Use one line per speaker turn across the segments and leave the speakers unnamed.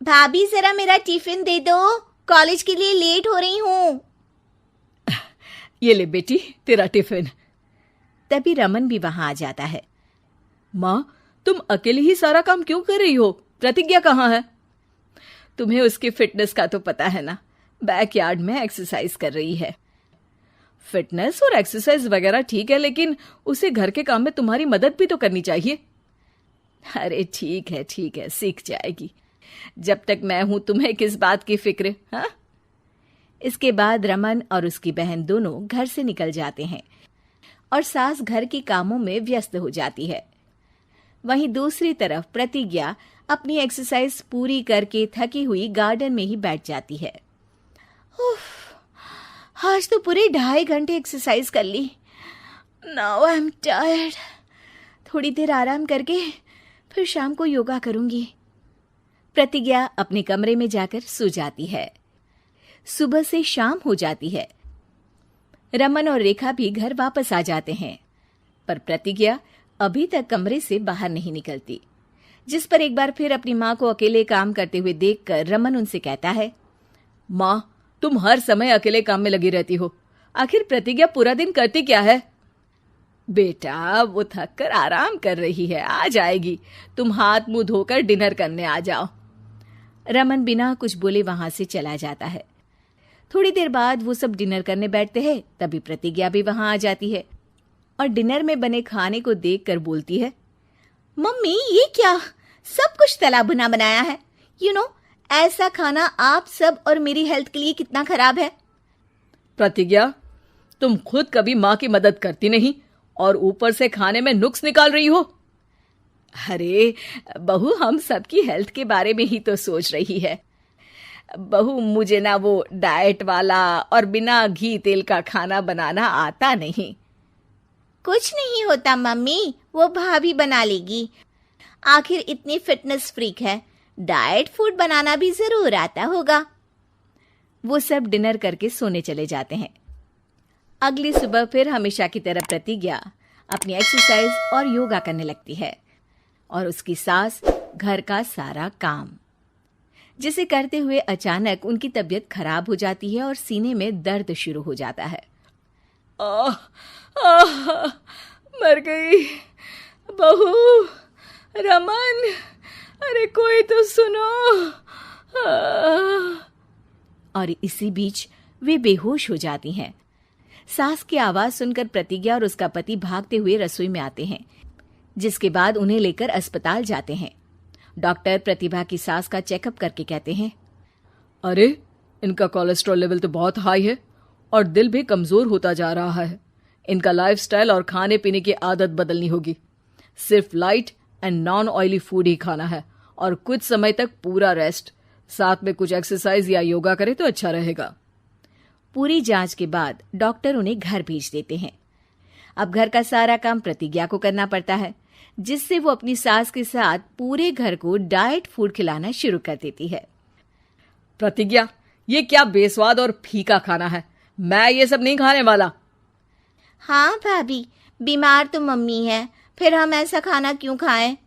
भाभी जरा मेरा टिफिन दे दो, कॉलेज के लिए लेट हो रही हूँ।
ये ले बेटी तेरा टिफिन। तभी रमन भी वहां आ जाता है। माँ, तुम अकेले ही सारा काम क्यों कर रही हो? प्रतिज्ञा कहाँ है? तुम्हें उसकी फिटनेस का तो पता है ना, बैकयार्ड में एक्सरसाइज कर रही है। फिटनेस और एक्सरसाइज वगैरह ठीक है, लेकिन उसे घर के काम में तुम्हारी मदद भी तो करनी चाहिए। अरे ठीक है, सीख जाएगी। जब तक मैं हूं तुम्हें किस बात की फिक्र? हाँ। इसके बाद रमन और उसकी बहन दोनों घर से निकल जाते हैं और सास घर के कामों में व्यस्त हो जाती है। वहीं दूसरी तरफ प्रतिज्ञा अपनी एक्सरसाइज पूरी करके थकी हुई गार्डन में ही बैठ जाती है।
आज तो पूरे 2.5 घंटे एक्सरसाइज कर ली। Now I am tired. थोड़ी देर आराम करके फिर शाम को योगा करूंगी।
प्रतिज्ञा अपने कमरे में जाकर सो जाती है। सुबह से शाम हो जाती है। रमन और रेखा भी घर वापस आ जाते हैं, पर प्रतिज्ञा अभी तक कमरे से बाहर नहीं निकलती, जिस पर एक बार फिर अपनी माँ को अकेले काम करते हुए देखकर रमन उनसे कहता है, माँ, तुम हर समय अकेले काम में लगी रहती हो। आखिर प्रतिज्ञा पूरा दिन करती क्या है? बेटा, वो थक कर आराम कर रही है, आ जाएगी। तुम हाथ मुंह धोकर डिनर करने आ जाओ। रमन बिना कुछ बोले वहां से चला जाता है। थोड़ी देर बाद वो सब डिनर करने बैठते हैं। तभी प्रतिज्ञा भी वहां आ जाती है और डिनर में बने खाने को देखकर बोलती है,
मम्मी, ये क्या? सब कुछ तला भुना बनाया है। ऐसा खाना आप सब और मेरी हेल्थ के लिए कितना खराब है।
प्रतिज्ञा, तुम खुद कभी माँ की मदद करती नहीं और ऊपर से खाने में नुक्स निकाल रही हो। अरे बहू, हम सबकी हेल्थ के बारे में ही तो सोच रही है। बहू, मुझे ना वो डाइट वाला और बिना घी तेल का खाना बनाना आता नहीं।
कुछ नहीं होता मम्मी, वो भाभी बना लेगी। आखिर इतनी फिटनेस फ्रीक है, डाइट फूड बनाना भी जरूर आता होगा।
वो सब डिनर करके सोने चले जाते हैं। अगली सुबह फिर हमेशा की तरह प्रतिज्ञा अपनी एक्सरसाइज और योगा करने लगती है और उसकी सास घर का सारा काम, जिसे करते हुए अचानक उनकी तबीयत खराब हो जाती है और सीने में दर्द शुरू हो जाता है। मर गई बहू। रमन, अरे कोई तो सुनो। और इसी बीच वे बेहोश हो जाती हैं। सास की आवाज सुनकर प्रतिज्ञा और उसका पति भागते हुए रसोई में आते हैं, जिसके बाद उन्हें लेकर अस्पताल जाते हैं। डॉक्टर प्रतिभा की सास का चेकअप करके कहते हैं, अरे इनका कोलेस्ट्रॉल लेवल तो बहुत हाई है और दिल भी कमजोर होता जा रहा है। इनका लाइफस्टाइल और खाने पीने की आदत बदलनी होगी। सिर्फ light and non oily food ही खाना है और कुछ समय तक पूरा रेस्ट, साथ में कुछ एक्सरसाइज या योगा करे तो अच्छा रहेगा। पूरी जांच के बाद डॉक्टर उन्हें घर भेज देते हैं। अब घर का सारा काम प्रतिज्ञा को करना पड़ता है, जिससे वो अपनी सास के साथ पूरे घर को डाइट फूड खिलाना शुरू कर देती है। प्रतिज्ञा, ये क्या बेस्वाद और फीका खाना है, मैं ये सब नहीं खाने वाला।
हाँ भाभी, बीमार तो मम्मी है, फिर हम ऐसा खाना क्यों खाएं?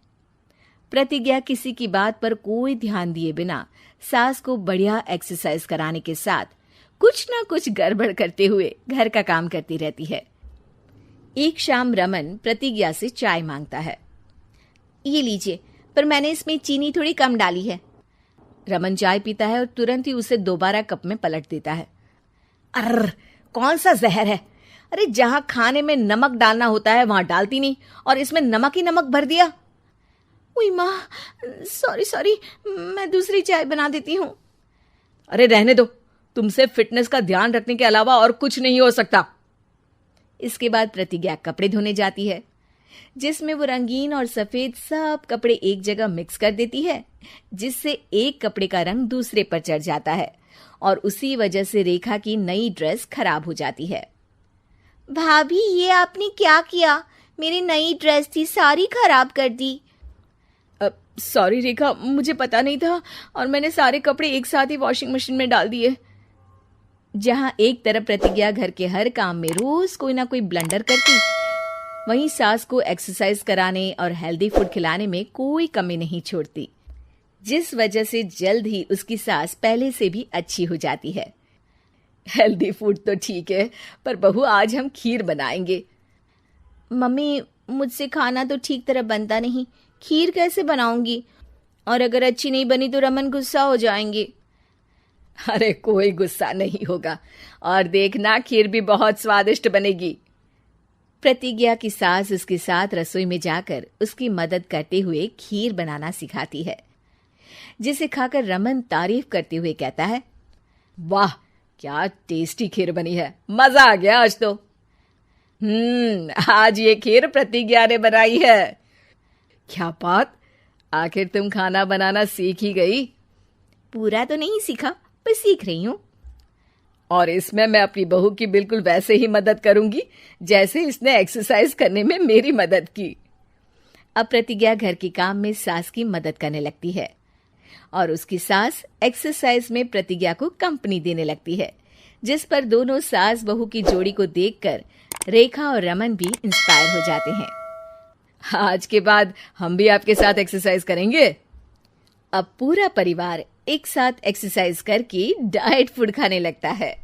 प्रतिज्ञा किसी की बात पर कोई ध्यान दिए बिना सास को बढ़िया एक्सरसाइज कराने के साथ कुछ न कुछ गड़बड़ करते हुए घर का काम करती रहती है। एक शाम रमन प्रतिज्ञा से चाय मांगता है।
ये लीजिए, पर मैंने इसमें चीनी थोड़ी कम डाली है।
रमन चाय पीता है और तुरंत ही उसे दोबारा कप में पलट देता है। अर्र, कौन सा जहर है? अरे जहां खाने में नमक डालना होता है वहां डालती नहीं और इसमें नमक ही नमक भर दिया।
उई माँ, सॉरी, मैं दूसरी चाय बना देती हूँ।
अरे रहने दो, तुमसे फिटनेस का ध्यान रखने के अलावा और कुछ नहीं हो सकता। इसके बाद प्रतिज्ञा कपड़े धोने जाती है, जिसमें वो रंगीन और सफेद सब कपड़े एक जगह मिक्स कर देती है, जिससे एक कपड़े का रंग दूसरे पर चढ़ जाता है और उसी वजह से रेखा की नई ड्रेस खराब हो जाती है।
भाभी, ये आपने क्या किया? मेरी नई ड्रेस थी, सारी खराब कर दी।
सॉरी रेखा, मुझे पता नहीं था और मैंने सारे कपड़े एक साथ ही वॉशिंग मशीन में डाल दिए। जहां एक तरफ प्रतिज्ञा घर के हर काम में रोज कोई ना कोई ब्लंडर करती, वहीं सास को एक्सरसाइज कराने और हेल्दी फूड खिलाने में कोई कमी नहीं छोड़ती। जिस वजह से जल्द ही उसकी सास पहले से भी अच्छी हो जाती है। हेल्दी फूड तो ठीक है, पर बहू आज हम खीर बनाएंगे।
मम्मी, मुझसे खाना तो ठीक तरह बनता नहीं, खीर कैसे बनाऊंगी? और अगर अच्छी नहीं बनी तो रमन गुस्सा हो जाएंगे।
अरे कोई गुस्सा नहीं होगा, और देखना खीर भी बहुत स्वादिष्ट बनेगी। प्रतिज्ञा की सास उसके साथ रसोई में जाकर उसकी मदद करते हुए खीर बनाना सिखाती है, जिसे खाकर रमन तारीफ करते हुए कहता है, वाह क्या टेस्टी खीर बनी है, मजा आ गया आज तो। आज ये खीर प्रतिज्ञा ने बनाई है। क्या बात, आखिर तुम खाना बनाना सीख ही गई?
पूरा तो नहीं सीखा, पर सीख रही हूँ।
और इसमें मैं अपनी बहू की बिल्कुल वैसे ही मदद करूंगी जैसे इसने एक्सरसाइज करने में मेरी मदद की। अब प्रतिज्ञा घर के काम में सास की मदद करने लगती है और उसकी सास एक्सरसाइज में प्रतिज्ञा को कंपनी देने लगती है, जिस पर दोनों सास बहू की जोड़ी को देखकर रेखा और रमन भी इंस्पायर हो जाते हैं। आज के बाद हम भी आपके साथ एक्सरसाइज करेंगे। अब पूरा परिवार एक साथ एक्सरसाइज करके डाइट फूड खाने लगता है।